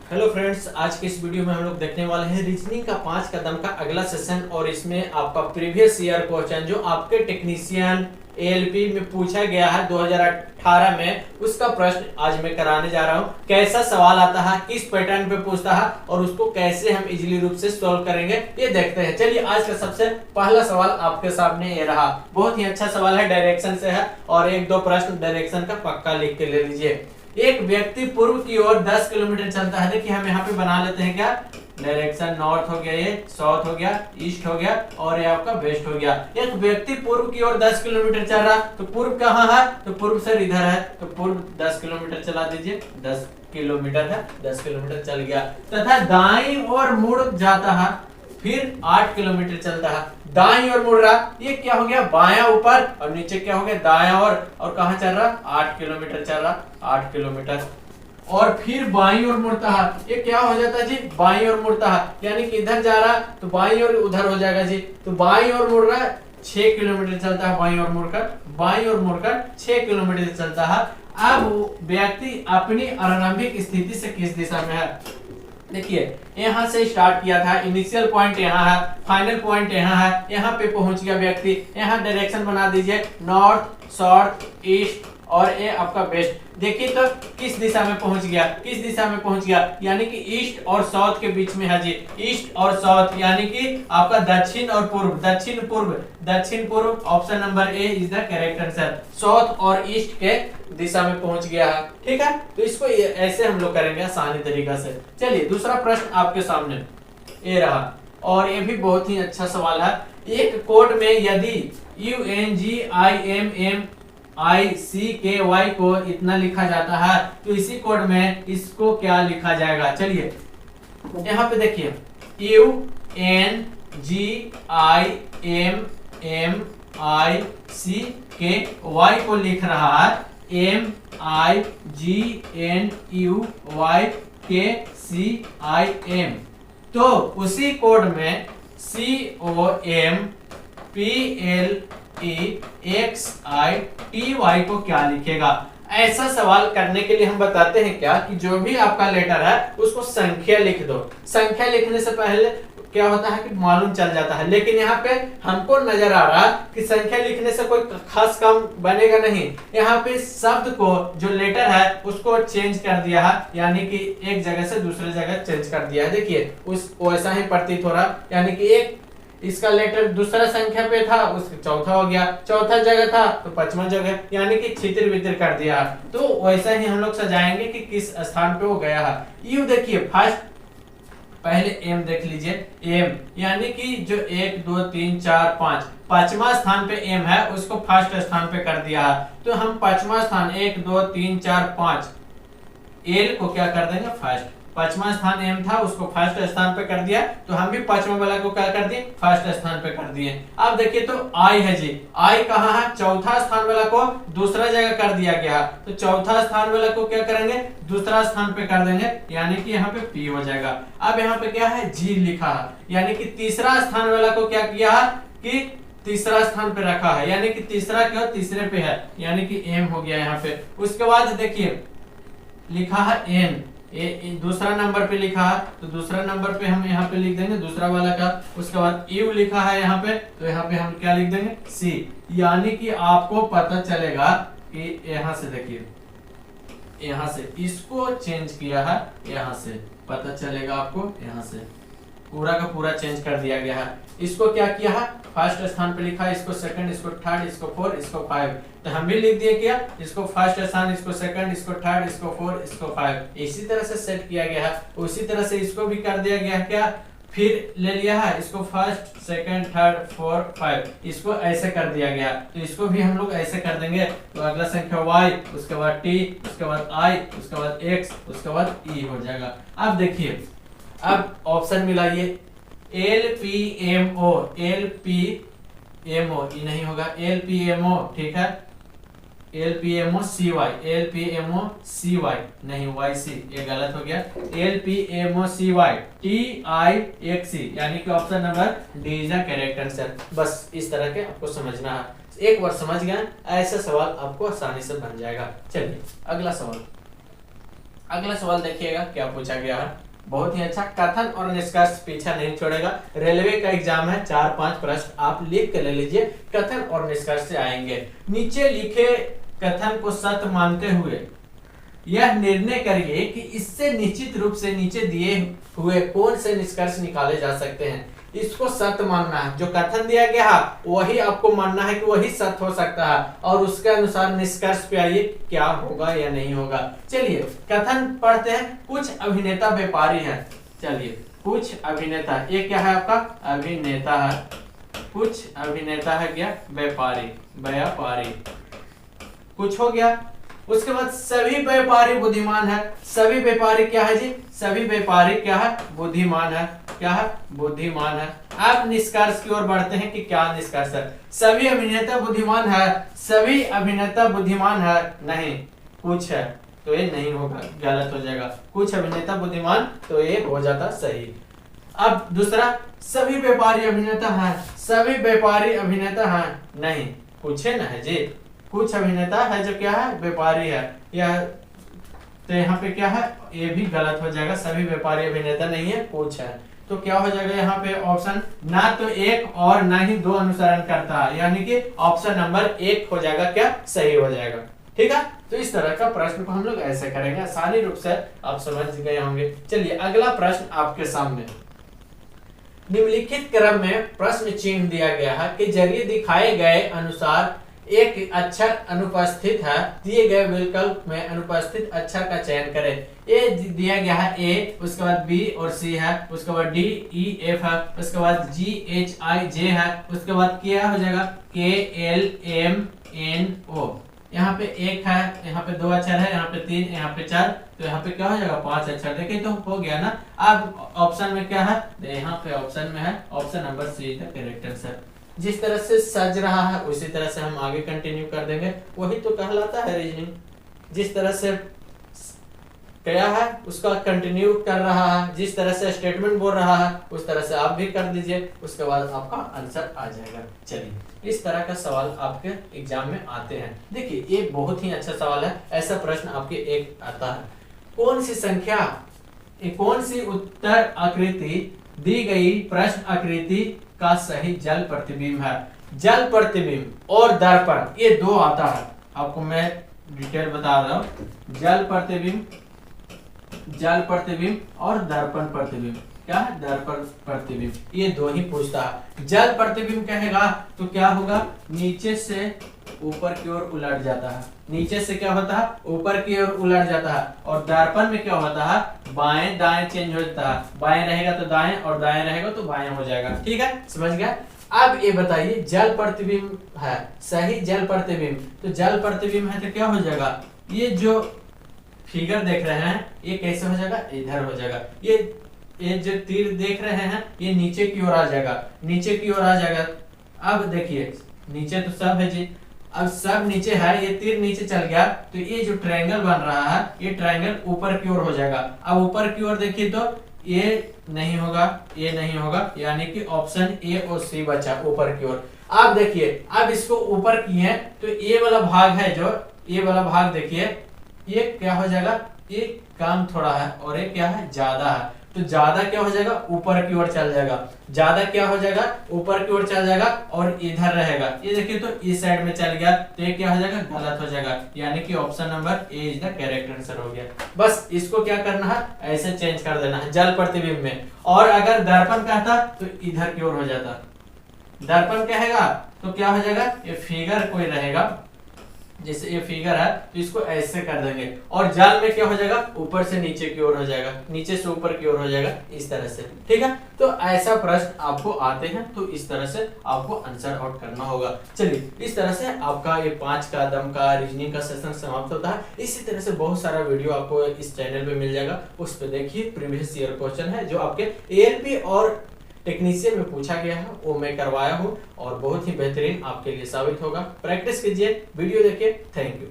Hello friends, आज के इस वीडियो में हम लोग देखने वाले हैं रीजनिंग का 5 कदम का अगला सेशन। और इसमें आपका प्रीवियस ईयर क्वेश्चन जो आपके टेक्नीशियन एएलपी में पूछा गया है 2018 में, उसका प्रश्न आज मैं कराने जा रहा हूं। कैसा सवाल आता है, किस पैटर्न पे पूछता है और उसको कैसे हम इजीली रूप से सॉल्व करेंगे, ये देखते हैं। चलिए, आज का सबसे पहला सवाल आपके सामने ये रहा। बहुत ही अच्छा सवाल है, डायरेक्शन से है और एक दो प्रश्न डायरेक्शन का पक्का लिख के ले लीजिए। एक व्यक्ति पूर्व की ओर 10 किलोमीटर चलता है। देखिए, हम यहाँ पे बना लेते हैं क्या, डायरेक्शन नॉर्थ हो गया, ये साउथ हो गया, ईस्ट हो गया और ये आपका वेस्ट हो गया। एक व्यक्ति पूर्व की ओर 10 किलोमीटर चल रहा, तो पूर्व कहाँ है, तो पूर्व सर इधर है, तो पूर्व 10 किलोमीटर चला दीजिए, 10 किलोमीटर है, 10 किलोमीटर चल गया। तथा दाईं ओर मुड़ जाता है, फिर 8 किलोमीटर चलता है। दाईं ओर मुड़ रहा, ये क्या हो गया, बायां ऊपर, और नीचे क्या हो गया, दायां और कहां चल रहा, 8 किलोमीटर चल रहा, 8 किलोमीटर। और फिर बाईं ओर मुड़ता है, ये क्या हो जाता है जी, बाईं ओर मुड़ता है, यानी कि इधर जा रहा तो बाईं ओर उधर हो जाएगा जी। तो बाईं ओर मुड़ रहा है, 6 किलोमीटर चलता है, बाईं ओर मुड़कर 6 किलोमीटर चलता है। अब व्यक्ति अपनी आरंभिक स्थिति से किस दिशा में है। देखिए, यहाँ से स्टार्ट किया था, इनिशियल पॉइंट यहाँ है, फाइनल पॉइंट यहाँ है, यहाँ पे पहुंच गया व्यक्ति। यहाँ डायरेक्शन बना दीजिए, नॉर्थ, साउथ, ईस्ट और ये आपका वेस्ट। देखिए तो किस दिशा में पहुंच गया, किस दिशा में पहुंच गया, यानी कि ईस्ट और साउथ के बीच में है जी। ईस्ट और साउथ यानी कि आपका दक्षिण और पूर्व, दक्षिण पूर्व। Option number A is the correct answer. South और ईस्ट के दिशा में पहुंच गया है, ठीक है। तो इसको ऐसे हम लोग करेंगे आसानी तरीका से। चलिए, दूसरा प्रश्न आपके सामने ये रहा और ये भी बहुत ही अच्छा सवाल है। एक कोड में यदि UNGIMMICKY को इतना लिखा जाता है, तो इसी कोड में इसको क्या लिखा जाएगा। चलिए, यहाँ पे देखिए, UNGIMMICKY को लिख रहा है MIGNUYKCIM। तो उसी कोड में COMPLEXITY को क्या लिखेगा। ऐसा सवाल करने के लिए हम बताते हैं क्या कि जो भी आपका लेटर है उसको संख्या लिख दो। संख्या लिखने से पहले क्या होता है कि मालूम चल जाता है, लेकिन यहाँ पे हमको नजर आ रहा कि संख्या लिखने से कोई खास काम बनेगा नहीं। यहाँ पे शब्द को, जो लेटर है उसको चेंज कर दिया है, यानी कि एक जगह से दूसरे जगह चेंज कर दिया है। देखिए, उस वैसा ही प्रतीत हो रहा, यानी कि एक इसका लेटर दूसरा संख्या पे था, उसका चौथा हो गया, चौथा जगह था तो 5वां जगह, यानी कि छितिर वितिर कर दिया। तो वैसा ही हम लोग सजाएंगे कि किस स्थान पे वो गया है। यू देखिए, फर्स्ट पहले एम देख लीजिए, एम यानी कि जो 1 2 3 4 5, 5वां स्थान पे एम है, उसको फर्स्ट स्थान पे कर दिया है। तो हम 5वां स्थान 1 2 3 4 5 एल को क्या कर देंगे, फर्स्ट। 5वां स्थान एम था, उसको फर्स्ट स्थान पे कर दिया, तो हम भी 5वां वाला को क्या कर दिए, फर्स्ट स्थान पे कर दिए। अब देखिए तो आई है जी, आई कहाँ है, चौथा स्थान वाला को दूसरा जगह कर दिया गया। तो चौथा स्थान वाला को क्या करेंगे, दूसरा स्थान पे कर देंगे, यानी कि यहाँ पे पी हो जाएगा। अब यहाँ पे क्या है, जी लिखा है, यानी कि तीसरा स्थान वाला को क्या किया है कि तीसरा स्थान पे रखा है, यानी कि तीसरा क्या, तीसरे पे है, यानी कि एम हो गया यहाँ पे। उसके बाद देखिए लिखा है एन, दूसरा नंबर पे लिखा है, तो दूसरा नंबर पे हम यहाँ पे लिख देंगे दूसरा वाला का। उसके बाद यू लिखा है यहाँ पे, तो यहाँ पे हम क्या लिख देंगे, सी। यानी कि आपको पता चलेगा कि यहाँ से देखिए, यहाँ से इसको चेंज किया है, यहाँ से पता चलेगा आपको, यहाँ से पूरा का पूरा चेंज कर दिया गया है। इसको क्या किया है, फर्स्ट स्थान पे लिखा है, इसको सेकंड, इसको थर्ड, इसको फोर, इसको 5। तो हम भी लिख दिए क्या, इसको फर्स्ट स्थान, इसको सेकंड, इसको थर्ड, इसको 4, इसको 5। इसी तरह से सेट किया गया है। उसी तरह से इसको भी कर दिया गया है क्या, फिर ले लिया है, इसको फर्स्ट सेकंड थर्ड 4 5, इसको ऐसे कर दिया गया। तो इसको भी हम लोग ऐसे कर देंगे। तो अगला संख्या y, उसके बाद t, उसके बाद i, उसके बाद x, उसके बाद e हो जाएगा। अब देखिए, अब ऑप्शन मिलाइए, LPMO, LPMO ये नहीं होगा, LPMO, ठीक है, LPMOCY, LPMOCY नहीं, YC ये गलत हो गया, LPMOCY TIXC, यानी कि option number D is the correct answer. बस इस तरह के आपको समझना है, एक बार समझ गए ऐसा सवाल आपको आसानी से बन जाएगा। चलिए अगला सवाल। अगला सवाल देखिएगा क्या पूछा गया है, बहुत ही अच्छा। कथन और निष्कर्ष पीछा नहीं छोड़ेगा। रेलवे का एग्जाम है, 4-5 प्रश्न आप लिख के ले लीजिए, कथन और निष्कर्ष से आएंगे। नीचे लिखे कथन को सत्य मानते हुए यह निर्णय करिए कि इससे निश्चित रूप से नीचे दिए हुए कौन से निष्कर्ष निकाले जा सकते हैं। इसको सत्य मानना है, जो कथन दिया गया है वही आपको मानना है कि वही सत्य हो सकता है, और उसके अनुसार निष्कर्ष पे आइए क्या होगा या नहीं होगा। चलिए कथन पढ़ते हैं। कुछ अभिनेता व्यापारी हैं। चलिए कुछ अभिनेता, ये क्या है आपका अभिनेता है, कुछ अभिनेता है क्या व्यापारी, व्यापारी कुछ हो गया। उसके बाद सभी व्यापारी बुद्धिमान है। सभी व्यापारी क्या है जी, सभी व्यापारी क्या है बुद्धिमान है, क्या है बुद्धिमान है। अब निष्कर्ष की ओर बढ़ते हैं कि क्या निष्कर्ष है। सभी अभिनेता बुद्धिमान है, सभी अभिनेता बुद्धिमान है नहीं, कुछ है तो ये नहीं होगा, गलत हो जाएगा। कुछ अभिनेता बुद्धिमान तो ये हो जाता सही। अब दूसरा, सभी व्यापारी अभिनेता हैं, सभी व्यापारी अभिनेता हैं नहीं, कुछ है ना है जी, कुछ अभिनेता है जो क्या है व्यापारी है, यह तो यहाँ पे क्या है ये भी गलत हो जाएगा। सभी व्यापारी अभिनेता नहीं है, कुछ है, तो क्या हो जाएगा यहाँ पे ऑप्शन ना तो एक और ना ही दो अनुसरण करता है, यानी कि ऑप्शन नंबर 1 हो जाएगा क्या सही हो जाएगा। ठीक है, तो इस तरह का प्रश्न को हम लोग ऐसे करेंगे, आसानी रूप से आप समझ गए होंगे। चलिए अगला प्रश्न आपके सामने, निम्नलिखित क्रम में प्रश्न चिन्ह दिया गया है कि जरिए दिखाए गए अनुसार एक अक्षर अनुपस्थित है, दिए गए विकल्प में अनुपस्थित अक्षर का चयन करें। ए दिया गया है ए, उसके बाद बी और सी है, उसके बाद डी ई एफ है, उसके बाद जी एच आई जे है, उसके बाद क्या हो जाएगा के एल एम एन ओ। यहाँ पे एक है, यहाँ पे 2 अक्षर है, यहाँ पे 3, यहाँ पे 4, तो यहाँ पे क्या हो जाएगा 5 अक्षर। देखिए तो हो गया ना। अब ऑप्शन में क्या है, यहाँ पे ऑप्शन में है option number see the correct answer. जिस तरह से सज रहा है उसी तरह से हम आगे कंटिन्यू कर देंगे, वही तो कहलाता है रीजनिंग। जिस तरह से क्या है उसका कंटिन्यू कर रहा है, जिस तरह से स्टेटमेंट बोल रहा है उस तरह से आप भी कर दीजिए, उसके बाद आपका आंसर आ जाएगा। चलिए इस तरह का सवाल आपके एग्जाम में आते हैं। देखिए ये बहुत ही अच्छा सवाल है, ऐसा प्रश्न आपके एक आता है, कौन सी संख्या, कौन सी उत्तर आकृति दी गई प्रश्न आकृति का सही जल प्रतिबिंब है। जल प्रतिबिंब और दर्पण ये दो आता है, आपको मैं डिटेल बता रहा हूं। जल प्रतिबिंब और दर्पण प्रतिबिंब, क्या है दर्पण प्रतिबिंब, ये दो ही पूछता है। जल प्रतिबिंब कहेगा तो क्या होगा, नीचे से ऊपर की ओर उलट जाता है, नीचे से क्या होता है ऊपर की ओर उलट जाता है। और दर्पण में क्या होता है बाएं दाएं चेंज हो जाता है, बाएं रहेगा तो दाएं और दाएं रहेगा तो बाएं हो जाएगा। ठीक है, समझ गया। अब ये बताइए जल प्रतिबिंब है, सही जल प्रतिबिंब, तो जल प्रतिबिंब है तो क्या हो जाएगा, ये जो फिगर देख रहे हैं ये कैसे हो जाएगा, इधर हो जाएगा। ये जो तीर देख रहे हैं ये नीचे की ओर आ जाएगा, नीचे की ओर आ जाएगा। अब देखिए नीचे तो सब है जी, अब सब नीचे है, ये तीर नीचे चल गया तो ये जो ट्रायंगल बन रहा है ये ट्रायंगल ऊपर की ओर हो जाएगा। अब ऊपर की ओर देखिए तो ये नहीं होगा, ये नहीं होगा, यानी कि ऑप्शन ए और सी बचा ऊपर की ओर। अब देखिए अब इसको ऊपर किए तो ये वाला भाग है, जो ये वाला भाग देखिए ये क्या हो जाएगा, ये कम थोड़ा है और ये क्या है ज्यादा है, तो ज्यादा क्या हो जाएगा ऊपर की ओर चल जाएगा, ज्यादा क्या हो जाएगा ऊपर की ओर चल जाएगा और इधर रहेगा। ये देखिए तो इस साइड में चल गया तो ये क्या हो जाएगा गलत हो जाएगा, यानी कि option number A is the correct answer हो गया। बस इसको क्या करना है ऐसे चेंज कर देना है जल प्रतिबिंब में। और अगर दर्पण कहता तो इधर की ओर हो जाता, दर्पण कहेगा तो क्या हो जाएगा, ये फिगर कोई रहेगा जैसे ये फिगर है तो इसको ऐसे कर देंगे, और जल में क्या हो जाएगा ऊपर से नीचे की ओर हो जाएगा, नीचे से ऊपर की ओर हो जाएगा, इस तरह से। ठीक है, तो ऐसा प्रश्न आपको आते हैं तो इस तरह से आपको आंसर आउट करना होगा। चलिए इस तरह से आपका ये 5 कदम का रीजनिंग का सेशन समाप्त होता है। इसी तरह से बहुत सारा वीडियो आपको इस चैनल पे मिल जाएगा, उस पर देखिए। प्रीवियस ईयर क्वेश्चन है जो आपके ALP और टेक्नीशियन में पूछा गया है वो मैं करवाया हूँ और बहुत ही बेहतरीन आपके लिए साबित होगा। प्रैक्टिस कीजिए, वीडियो देखिए। Thank you.